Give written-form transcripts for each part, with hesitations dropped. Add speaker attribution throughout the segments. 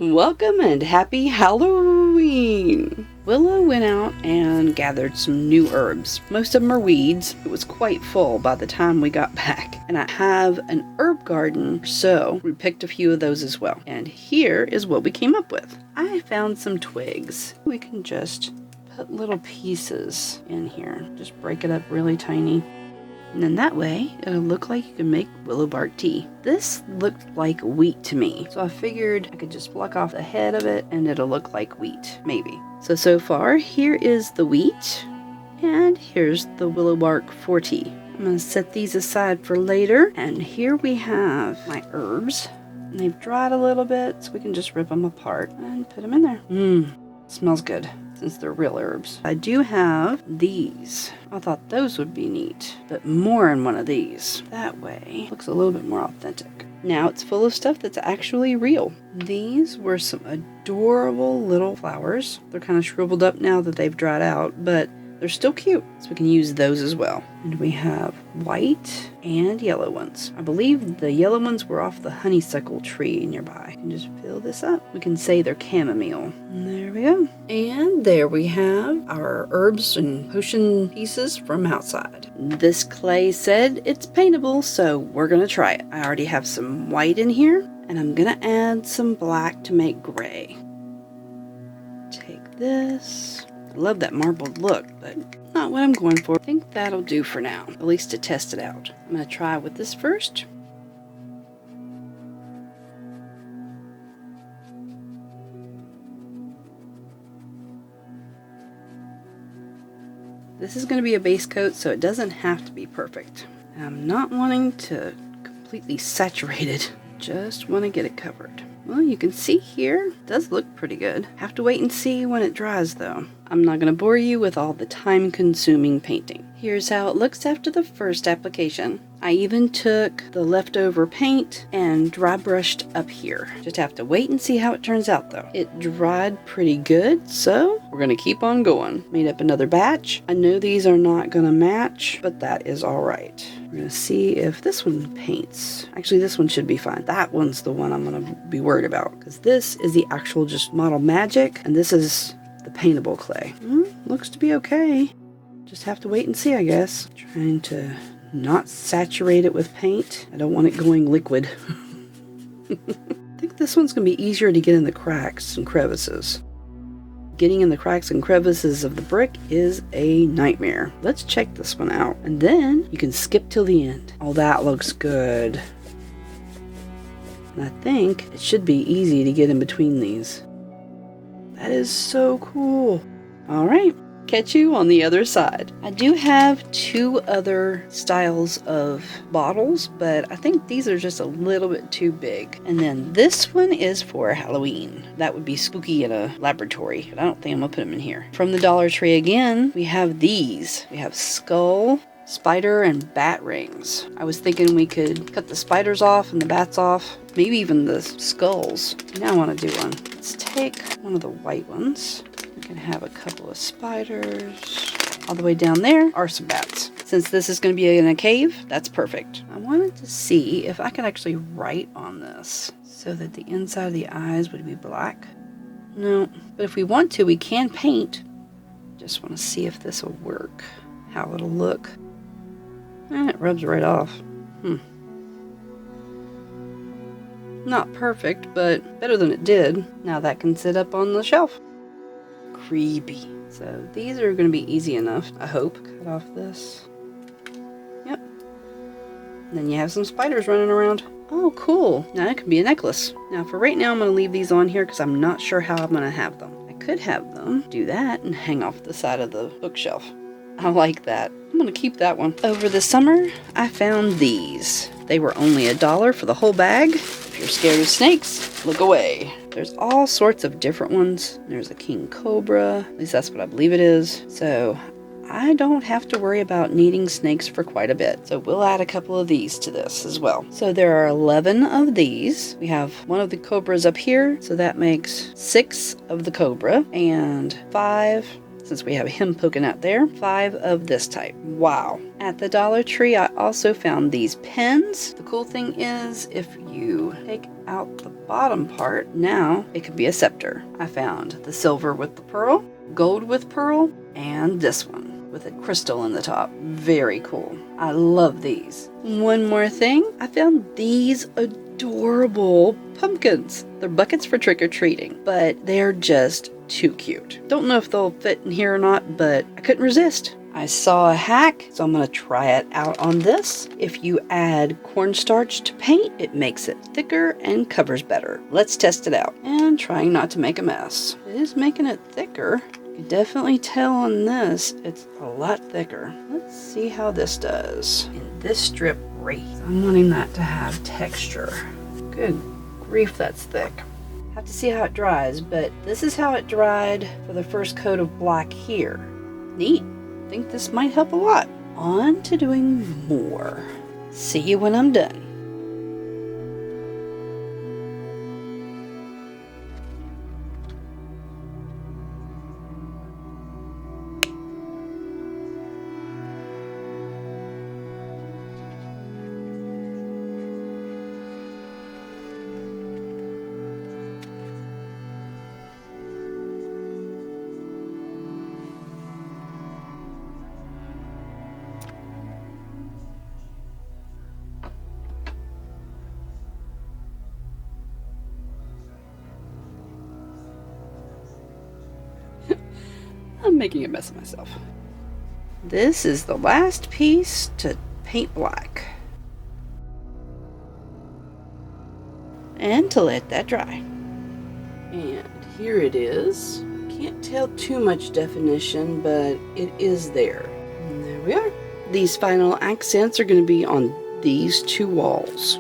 Speaker 1: Welcome and happy Halloween! Willow went out and gathered some new herbs. Most of them are weeds. It was quite full by the time we got back. And I have an herb garden, so we picked a few of those as well. And here is what we came up with. I found some twigs. We can just put little pieces in here. Just break it up really tiny. And then that way, it'll look like you can make willow bark tea. This looked like wheat to me, so I figured I could just pluck off the head of it and it'll look like wheat, maybe. So far, here is the wheat, and here's the willow bark for tea. I'm gonna set these aside for later, and here we have my herbs. And they've dried a little bit, so we can just rip them apart and put them in there. Smells good. Since they're real herbs. I do have these. I thought those would be neat, but more in one of these. That way, looks a little bit more authentic. Now it's full of stuff that's actually real. These were some adorable little flowers. They're kind of shriveled up now that they've dried out, but they're still cute, so we can use those as well. And we have white and yellow ones. I believe the yellow ones were off the honeysuckle tree nearby. You can just fill this up. We can say they're chamomile. And there we go. And there we have our herbs and potion pieces from outside. This clay said it's paintable, so we're gonna try it. I already have some white in here, and I'm gonna add some black to make gray. Take this. I love that marbled look, but not what I'm going for. I think that'll do for now, at least to test it out. I'm going to try with this first. This is going to be a base coat, so it doesn't have to be perfect. I'm not wanting to completely saturate it, just want to get it covered. Well, you can see here, it does look pretty good. Have to wait and see when it dries though. I'm not going to bore you with all the time-consuming painting. Here's how it looks after the first application. I even took the leftover paint and dry brushed up here. Just have to wait and see how it turns out though. It dried pretty good, so we're going to keep on going. Made up another batch. I know these are not going to match, but that is alright. We're going to see if this one paints. Actually, this one should be fine. That one's the one I'm going to be worried about, because this is the actual just model magic, and this is the paintable clay. Looks to be okay. Just have to wait and see, I guess. Trying to not saturate it with paint. I don't want it going liquid. I think this one's going to be easier to get in the cracks and crevices. Getting in the cracks and crevices of the brick is a nightmare. Let's check this one out, and then you can skip till the end. Oh, that looks good. And I think it should be easy to get in between these. That is so cool. All right, catch you on the other side. I do have two other styles of bottles, but I think these are just a little bit too big. And then this one is for Halloween. That would be spooky in a laboratory, but I don't think I'm gonna put them in here. From the Dollar Tree again, we have these. We have skull, spider, and bat rings. I was thinking we could cut the spiders off and the bats off, maybe even the skulls. Now I want to do one. Let's take one of the white ones. We can have a couple of spiders. All the way down there are some bats. Since this is going to be in a cave, that's perfect. I wanted to see if I could actually write on this so that the inside of the eyes would be black. No, but if we want to, we can paint. Just want to see if this will work, how it'll look. It rubs right off. Not perfect, but better than it did. Now that can sit up on the shelf. Creepy. So these are going to be easy enough, I hope. Cut off this. Yep. And then you have some spiders running around. Oh, cool. Now it can be a necklace. Now for right now, I'm going to leave these on here because I'm not sure how I'm going to have them. I could have them do that and hang off the side of the bookshelf. I like that. I'm going to keep that one. Over the summer, I found these. They were only $1 for the whole bag. If you're scared of snakes, look away. There's all sorts of different ones. There's a king cobra. At least that's what I believe it is. So I don't have to worry about needing snakes for quite a bit. So we'll add a couple of these to this as well. So there are 11 of these. We have one of the cobras up here. So that makes 6 of the cobra and 5, since we have him poking out there. 5 of this type. Wow. At the Dollar Tree, I also found these pens. The cool thing is, if you take out the bottom part, now it could be a scepter. I found the silver with the pearl, gold with pearl, and this one with a crystal in the top. Very cool. I love these. One more thing, I found these adorable pumpkins. They're buckets for trick-or-treating, but they're just too cute. Don't know if they'll fit in here or not, but I couldn't resist. I saw a hack, so I'm going to try it out on this. If you add cornstarch to paint, it makes it thicker and covers better. Let's test it out. And trying not to make a mess. It is making it thicker. You can definitely tell on this, it's a lot thicker. Let's see how this does. In this strip right, I'm wanting that to have texture. Good grief, that's thick. Have to see how it dries, but this is how it dried for the first coat of black here. Neat. I think this might help a lot. On to doing more. See you when I'm done. I'm making a mess of myself. This is the last piece to paint black. And to let that dry. And here it is. Can't tell too much definition, but it is there. And there we are. These final accents are going to be on these 2 walls.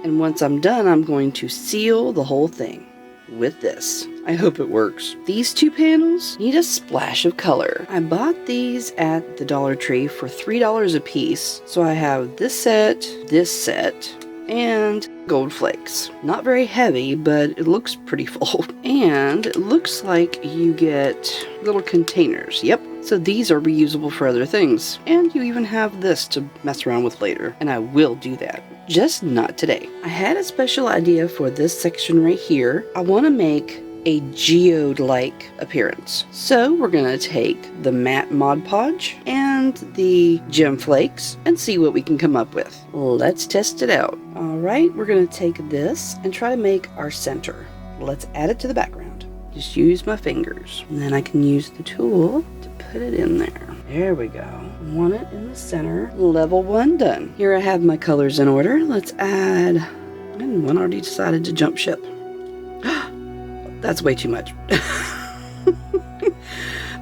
Speaker 1: And once I'm done, I'm going to seal the whole thing with this. I hope it works. These 2 panels need a splash of color. I bought these at the Dollar Tree for $3 a piece. So I have this set, and gold flakes. Not very heavy, but it looks pretty full. And it looks like you get little containers. Yep. So these are reusable for other things. And you even have this to mess around with later. And I will do that. Just not today. I had a special idea for this section right here. I want to make a geode-like appearance. So we're going to take the matte Mod Podge and the gem flakes and see what we can come up with. Let's test it out. Alright, we're going to take this and try to make our center. Let's add it to the background. Just use my fingers. And then I can use the tool to put it in there. There we go. Want it in the center. Level 1 done. Here I have my colors in order. Let's add... And one already decided to jump ship. That's way too much.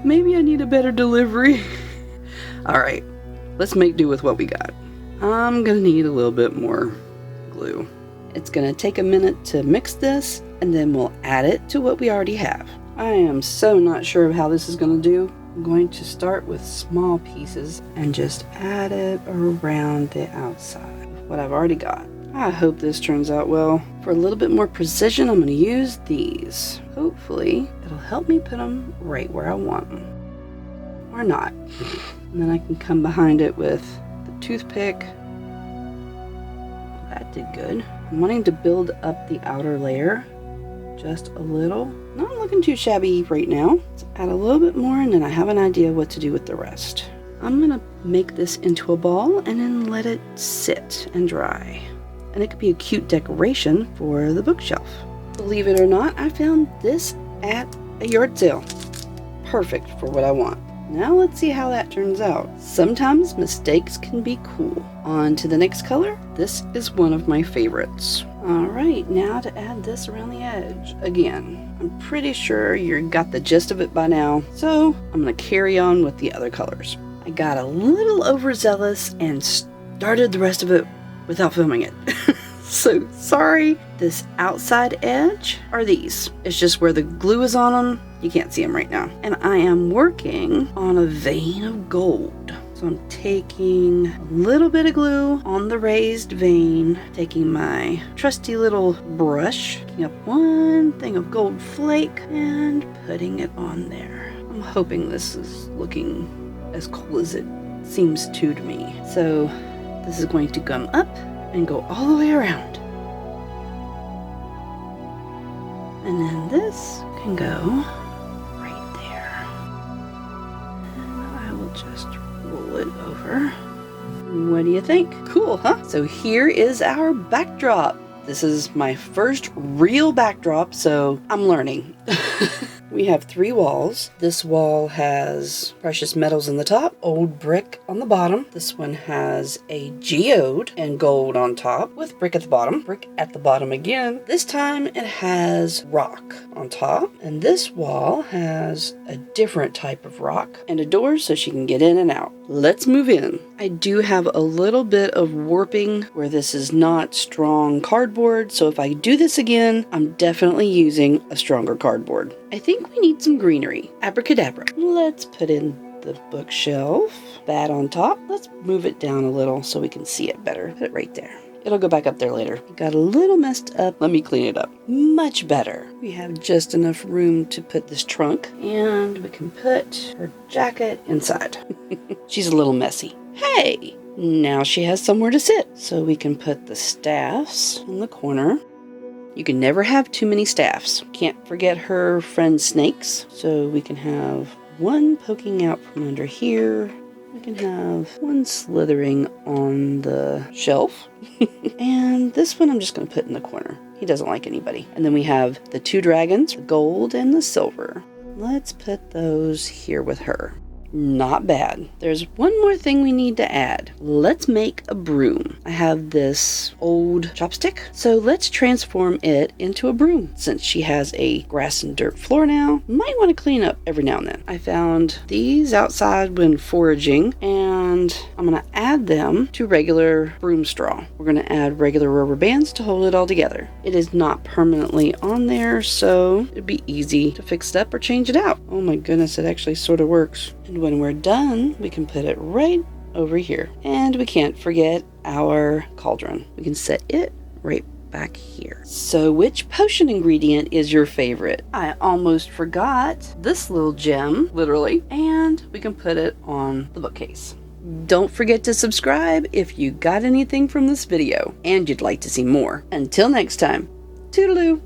Speaker 1: Maybe I need a better delivery. Alright, let's make do with what we got. I'm gonna need a little bit more glue. It's gonna take a minute to mix this, and then we'll add it to what we already have. I am so not sure of how this is gonna do. I'm going to start with small pieces and just add it around the outside of what I've already got. I hope this turns out well. For a little bit more precision, I'm going to use these. Hopefully, it'll help me put them right where I want them. Or not. And then I can come behind it with the toothpick. That did good. I'm wanting to build up the outer layer just a little. Not looking too shabby right now. Let's add a little bit more, and then I have an idea what to do with the rest. I'm going to make this into a ball and then let it sit and dry. And it could be a cute decoration for the bookshelf. Believe it or not, I found this at a yard sale. Perfect for what I want. Now let's see how that turns out. Sometimes mistakes can be cool. On to the next color. This is one of my favorites. Alright, now to add this around the edge. Again, I'm pretty sure you got the gist of it by now, so I'm going to carry on with the other colors. I got a little overzealous and started the rest of it without filming it. So sorry. This outside edge are these. It's just where the glue is on them. You can't see them right now. And I am working on a vein of gold. So I'm taking a little bit of glue on the raised vein, taking my trusty little brush, picking up one thing of gold flake and putting it on there. I'm I'm hoping this is looking as cool as it seems to me. So this is going to come up and go all the way around. And then this can go right there. I will just roll it over. What do you think? Cool, huh? So here is our backdrop. This is my first real backdrop, so I'm learning. We have 3 walls. This wall has precious metals in the top, old brick on the bottom. This one has a geode and gold on top with brick at the bottom. Brick at the bottom again. This time it has rock on top. And this wall has a different type of rock and a door so she can get in and out. Let's move in. I do have a little bit of warping where this is not strong cardboard, so if I do this again, I'm definitely using a stronger cardboard. I think we need some greenery. Abracadabra. Let's put in the bookshelf. That on top. Let's move it down a little so we can see it better. Put it right there. It'll go back up there later. It got a little messed up. Let me clean it up. Much better. We have just enough room to put this trunk, and we can put her jacket inside. She's a little messy. Hey! Now she has somewhere to sit. So we can put the staffs in the corner. You can never have too many staffs. Can't forget her friend snakes. So we can have one poking out from under here. We can have one slithering on the shelf. And this one I'm just going to put in the corner. He doesn't like anybody. And then we have the 2 dragons, the gold and the silver. Let's put those here with her. Not bad. There's one more thing we need to add. Let's make a broom. I have this old chopstick, so let's transform it into a broom. Since she has a grass and dirt floor now, might want to clean up every now and then. I found these outside when foraging, and I'm going to add them to regular broom straw. We're going to add regular rubber bands to hold it all together. It is not permanently on there, so it'd be easy to fix it up or change it out. Oh my goodness, it actually sort of works. And when we're done, we can put it right over here. And we can't forget our cauldron. We can set it right back here. So which potion ingredient is your favorite? I almost forgot this little gem, literally, and we can put it on the bookcase. Don't forget to subscribe if you got anything from this video and you'd like to see more. Until next time, toodaloo!